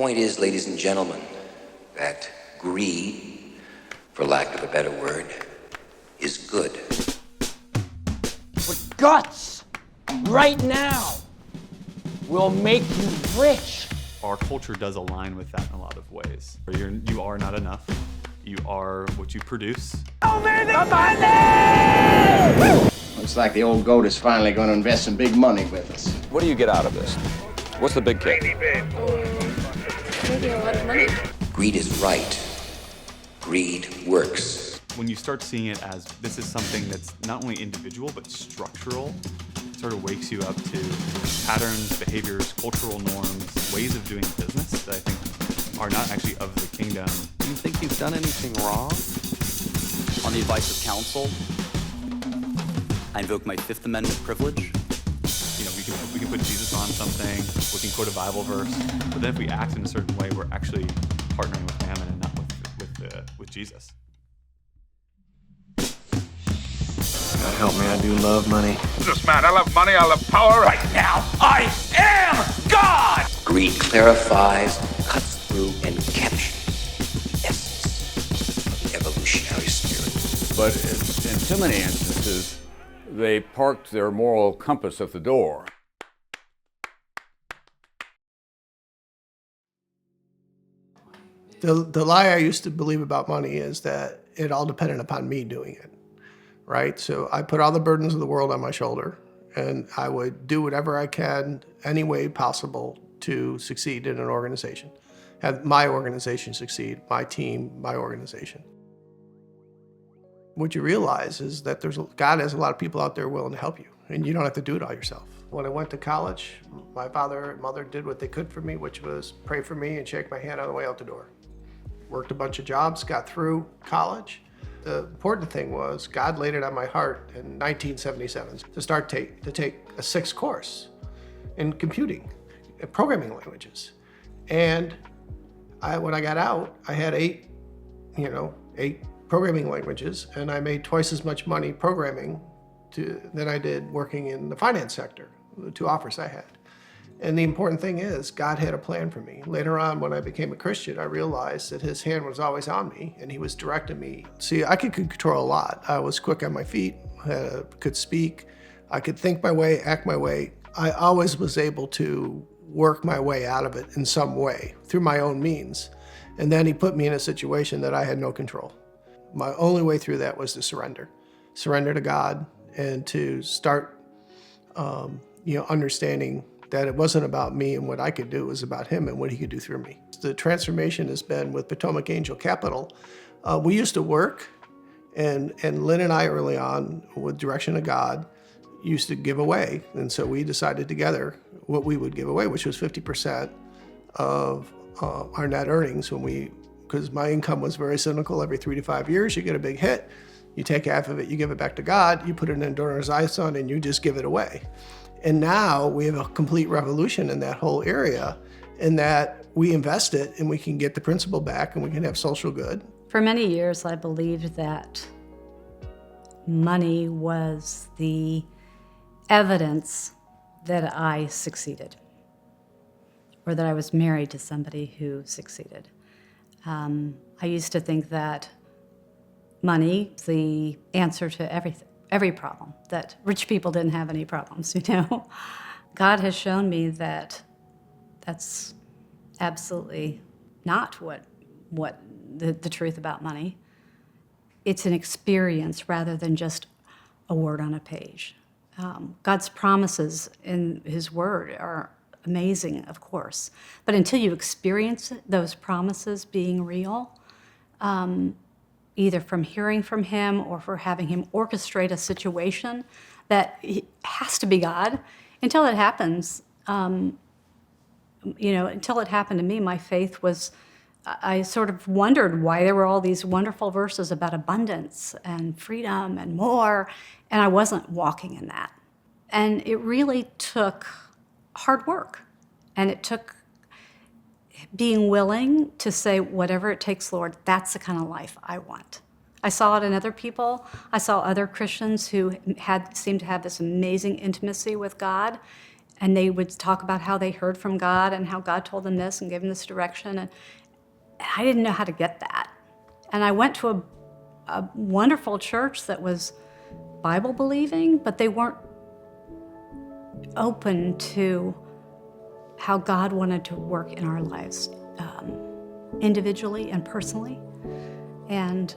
point is, ladies and gentlemen, that greed, for lack of a better word, is good. But guts, right now, will make you rich. Our culture does align with that in a lot of ways. You are not enough. You are what you produce. Over the money! Looks like the old goat is finally going to invest some big money with us. What do you get out of this? What's the big kick? Maybe a lot of money. Greed is right. Greed works. When you start seeing it as this is something that's not only individual but structural, it sort of wakes you up to patterns, behaviors, cultural norms, ways of doing business that I think are not actually of the kingdom. Do you think you've done anything wrong? On the advice of counsel, I invoke my Fifth Amendment privilege. You know, we can put Jesus on something, we can quote a Bible verse, but then if we act in a certain way, we're actually partnering with Mammon and not with Jesus. God help me, I do love money. Businessman, I love money, I love power. Right now, I am God! Greed clarifies, cuts through, and captures the essence of the evolutionary spirit. But in too many instances, they parked their moral compass at the door. The lie I used to believe about money is that it all depended upon me doing it, right? So I put all the burdens of the world on my shoulder, and I would do whatever I can, any way possible, to succeed in an organization. Have my organization succeed, my team, my organization. What you realize is that God has a lot of people out there willing to help you, and you don't have to do it all yourself. When I went to college, my father and mother did what they could for me, which was pray for me and shake my hand on the way out the door. Worked a bunch of jobs, got through college. The important thing was God laid it on my heart in 1977 to take a 6th course in computing, programming languages. And when I got out, I had 8 programming languages, and I made twice as much money programming than I did working in the finance sector, the 2 offers I had. And the important thing is, God had a plan for me. Later on, when I became a Christian, I realized that his hand was always on me, and he was directing me. See, I could control a lot. I was quick on my feet, could speak, I could think my way, act my way. I always was able to work my way out of it in some way, through my own means. And then he put me in a situation that I had no control. My only way through that was to surrender to God, and to start, understanding that it wasn't about me and what I could do, it was about him and what he could do through me. The transformation has been with Potomac Angel Capital. We used to work, and Lynn and I early on, with direction of God, used to give away. And so we decided together what we would give away, which was 50% of our net earnings because my income was very cynical. Every 3 to 5 years, you get a big hit, you take half of it, you give it back to God, you put it in donor's ice on, and you just give it away. And now we have a complete revolution in that whole area, in that we invest it and we can get the principal back and we can have social good. For many years, I believed that money was the evidence that I succeeded, or that I was married to somebody who succeeded. I used to think that money is the answer to every problem, that rich people didn't have any problems, God has shown me that that's absolutely not what the truth about money. It's an experience rather than just a word on a page. God's promises in his word are amazing, of course, but until you experience those promises being real, either from hearing from him or for having him orchestrate a situation that has to be God. Until it happens, until it happened to me, my faith was, I sort of wondered why there were all these wonderful verses about abundance and freedom and more, and I wasn't walking in that. And it really took hard work, and it took being willing to say, whatever it takes, Lord, that's the kind of life I want. I saw it in other people. I saw other Christians who seemed to have this amazing intimacy with God, And they would talk about how they heard from God and how God told them this and gave them this direction. And I didn't know how to get that. And I went to a wonderful church that was Bible believing, but they weren't open to how God wanted to work in our lives individually and personally. And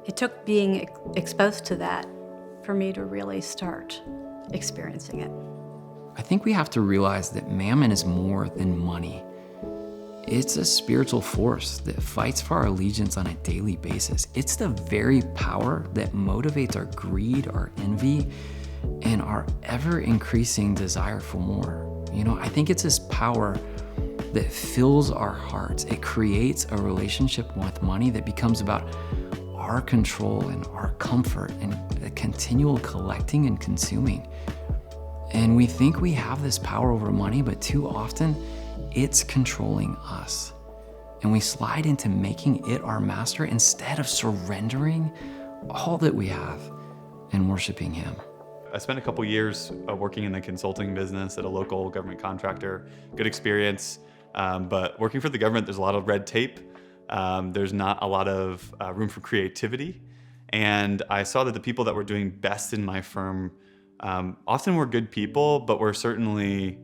it took being exposed to that for me to really start experiencing it. I think we have to realize that Mammon is more than money. It's a spiritual force that fights for our allegiance on a daily basis. It's the very power that motivates our greed, our envy, and our ever-increasing desire for more. You know, I think it's this power that fills our hearts. It creates a relationship with money that becomes about our control and our comfort and the continual collecting and consuming. And we think we have this power over money, but too often it's controlling us. And we slide into making it our master instead of surrendering all that we have and worshiping Him. I spent a couple years working in the consulting business at a local government contractor. Good experience, but working for the government, there's a lot of red tape. There's not a lot of room for creativity. And I saw that the people that were doing best in my firm often were good people, but were certainly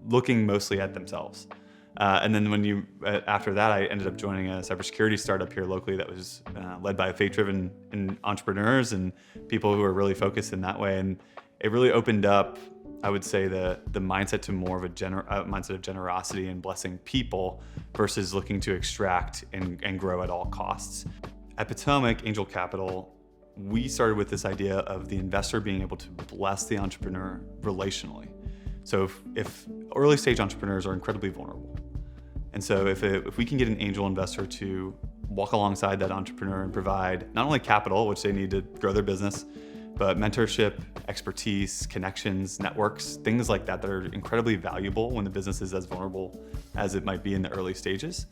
looking mostly at themselves. And then after that, I ended up joining a cybersecurity startup here locally that was led by faith-driven entrepreneurs and people who are really focused in that way. And it really opened up, I would say, the mindset to more of a mindset of generosity and blessing people versus looking to extract and grow at all costs. At Potomac Angel Capital, we started with this idea of the investor being able to bless the entrepreneur relationally. So if early stage entrepreneurs are incredibly vulnerable. And so if we can get an angel investor to walk alongside that entrepreneur and provide not only capital, which they need to grow their business, but mentorship, expertise, connections, networks, things like that are incredibly valuable when the business is as vulnerable as it might be in the early stages,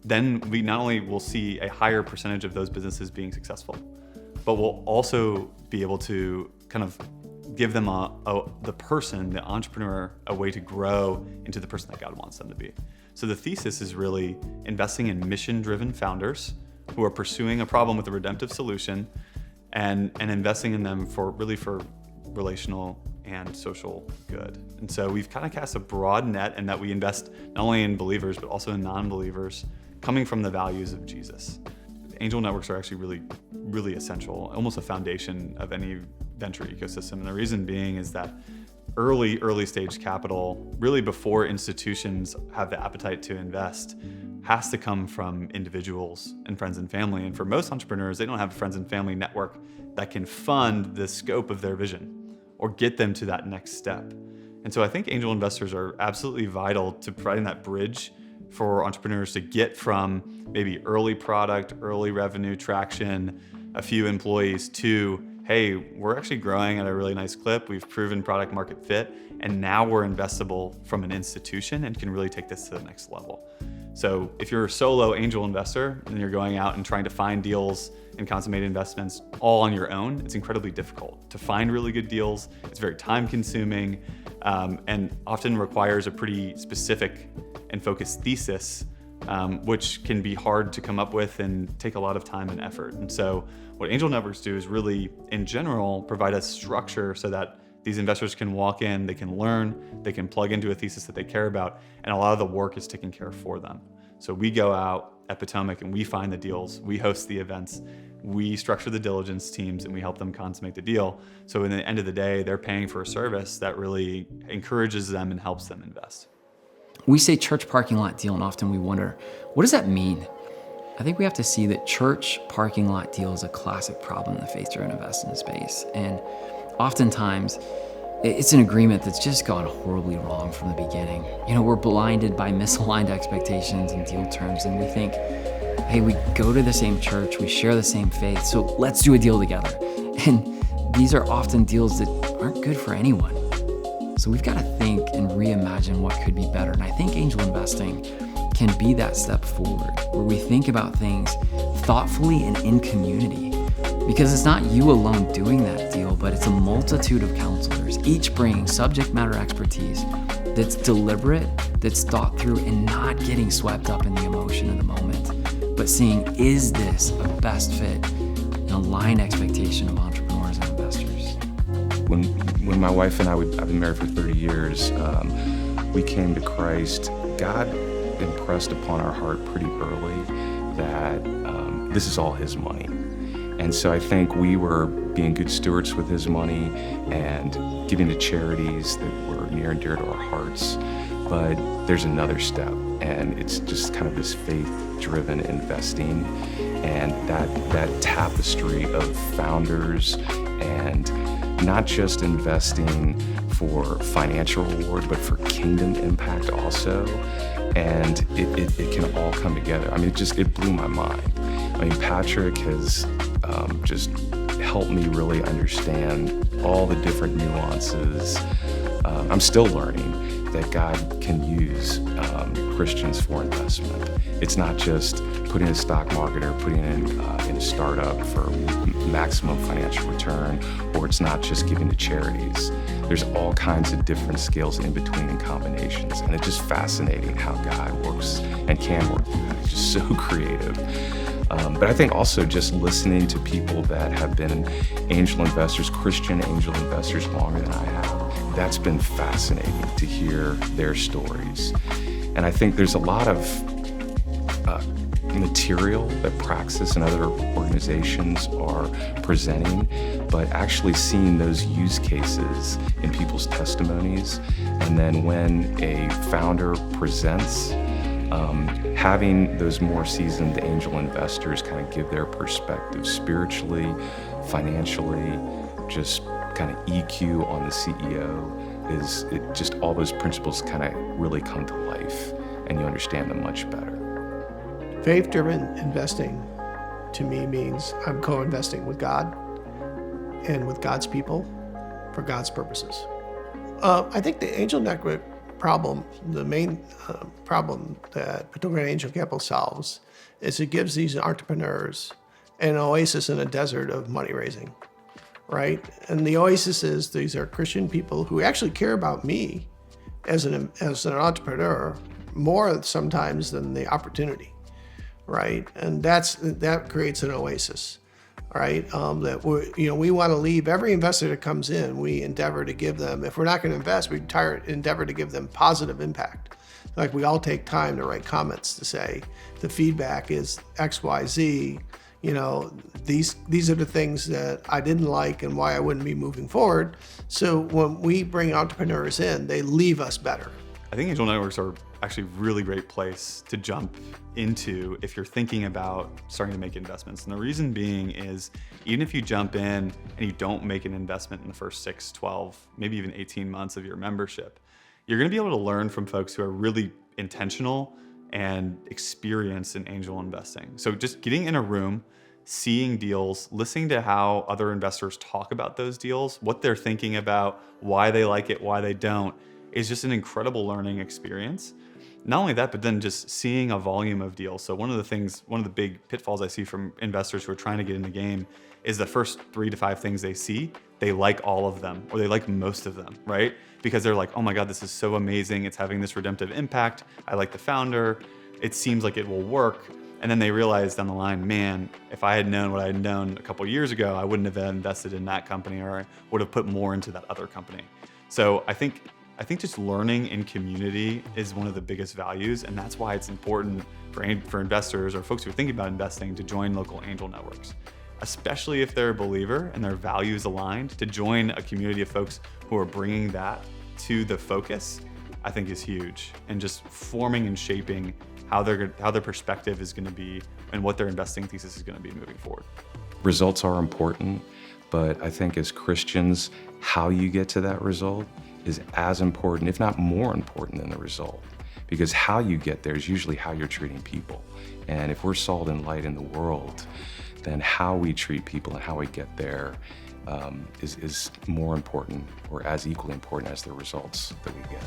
then we not only will see a higher percentage of those businesses being successful, but we'll also be able to kind of give them the person, the entrepreneur, a way to grow into the person that God wants them to be. So the thesis is really investing in mission-driven founders who are pursuing a problem with a redemptive solution and investing in them for relational and social good. And so we've kind of cast a broad net in that we invest not only in believers, but also in non-believers coming from the values of Jesus. Angel networks are actually really, really essential, almost a foundation of any venture ecosystem. And the reason being is that early stage capital, really before institutions have the appetite to invest, has to come from individuals and friends and family. And for most entrepreneurs, they don't have a friends and family network that can fund the scope of their vision or get them to that next step. And so I think angel investors are absolutely vital to providing that bridge for entrepreneurs to get from maybe early product, early revenue traction, a few employees to, hey, we're actually growing at a really nice clip. We've proven product market fit, and now we're investable from an institution and can really take this to the next level. So if you're a solo angel investor and you're going out and trying to find deals and consummate investments all on your own, it's incredibly difficult to find really good deals. It's very time consuming and often requires a pretty specific and focused thesis, which can be hard to come up with and take a lot of time and effort. And so what angel networks do is really, in general, provide a structure so that these investors can walk in, they can learn, they can plug into a thesis that they care about, and a lot of the work is taken care of for them. So we go out at Potomac and we find the deals, we host the events, we structure the diligence teams, and we help them consummate the deal. So in the end of the day, they're paying for a service that really encourages them and helps them invest. We say church parking lot deal, and often we wonder, what does that mean? I think we have to see that church parking lot deal is a classic problem in the faith-driven investing space. And oftentimes, it's an agreement that's just gone horribly wrong from the beginning. You know, we're blinded by misaligned expectations and deal terms, and we think, hey, we go to the same church, we share the same faith, so let's do a deal together. And these are often deals that aren't good for anyone. So we've got to think and reimagine what could be better. And I think angel investing can be that step forward, where we think about things thoughtfully and in community, Because it's not you alone doing that deal, but it's a multitude of counselors, each bringing subject matter expertise that's deliberate, that's thought through, and not getting swept up in the emotion of the moment, but seeing, is this a best fit and aligned expectation of entrepreneurs and investors? When my wife and I've been married for 30 years, we came to Christ. God impressed upon our heart pretty early that this is all His money. And so I think we were being good stewards with His money and giving to charities that were near and dear to our hearts. But there's another step, and it's just kind of this faith-driven investing, and that tapestry of founders, and not just investing for financial reward, but for kingdom impact also. And it can all come together. I mean, it blew my mind. I mean, Patrick has just helped me really understand all the different nuances. I'm still learning that God can use Christians for investment. It's not just putting in a stock market or putting in a startup for maximum financial return, or it's not just giving to charities. There's all kinds of different scales in between and combinations, and it's just fascinating how God works and can work through that. It's just so creative. But I think also just listening to people that have been angel investors, Christian angel investors longer than I have, that's been fascinating to hear their stories. And I think there's a lot of material that Praxis and other organizations are presenting, but actually seeing those use cases in people's testimonies, and then when a founder presents, having those more seasoned angel investors kind of give their perspective spiritually, financially, just kind of EQ on the CEO, just all those principles kind of really come to life, and you understand them much better. Faith-driven investing to me means I'm co-investing with God and with God's people for God's purposes. I think the angel network problem, the main problem that Potomac Angel Capital solves, is it gives these entrepreneurs an oasis in a desert of money raising, right? And the oasis is these are Christian people who actually care about me as an entrepreneur more sometimes than the opportunity, right? And that creates an oasis, right? That we want to leave every investor that comes in. We endeavor to give them, if we're not going to invest, we endeavor to give them positive impact. Like we all take time to write comments to say the feedback is X, Y, Z. These are the things that I didn't like and why I wouldn't be moving forward. So when we bring entrepreneurs in, they leave us better. I think angel networks are actually a really great place to jump into if you're thinking about starting to make investments. And the reason being is, even if you jump in and you don't make an investment in the first 6, 12, maybe even 18 months of your membership, you're gonna be able to learn from folks who are really intentional and experienced in angel investing. So just getting in a room, seeing deals, listening to how other investors talk about those deals, what they're thinking about, why they like it, why they don't, is just an incredible learning experience. Not only that, but then just seeing a volume of deals. So one of the big pitfalls I see from investors who are trying to get in the game is the first 3 to 5 things they see, they like all of them, or they like most of them, right? Because they're like, oh my God, this is so amazing. It's having this redemptive impact. I like the founder. It seems like it will work. And then they realize down the line, man, if I had known what I had known a couple years ago, I wouldn't have invested in that company, or I would have put more into that other company. So I think just learning in community is one of the biggest values, and that's why it's important for investors or folks who are thinking about investing to join local angel networks, especially if they're a believer and their values aligned. To join a community of folks who are bringing that to the focus, I think is huge, and just forming and shaping how their perspective is going to be and what their investing thesis is going to be moving forward. Results are important, but I think as Christians, how you get to that result is as important, if not more important, than the result. Because how you get there is usually how you're treating people. And if we're salt and light in the world, then how we treat people and how we get there is more important, or as equally important as the results that we get.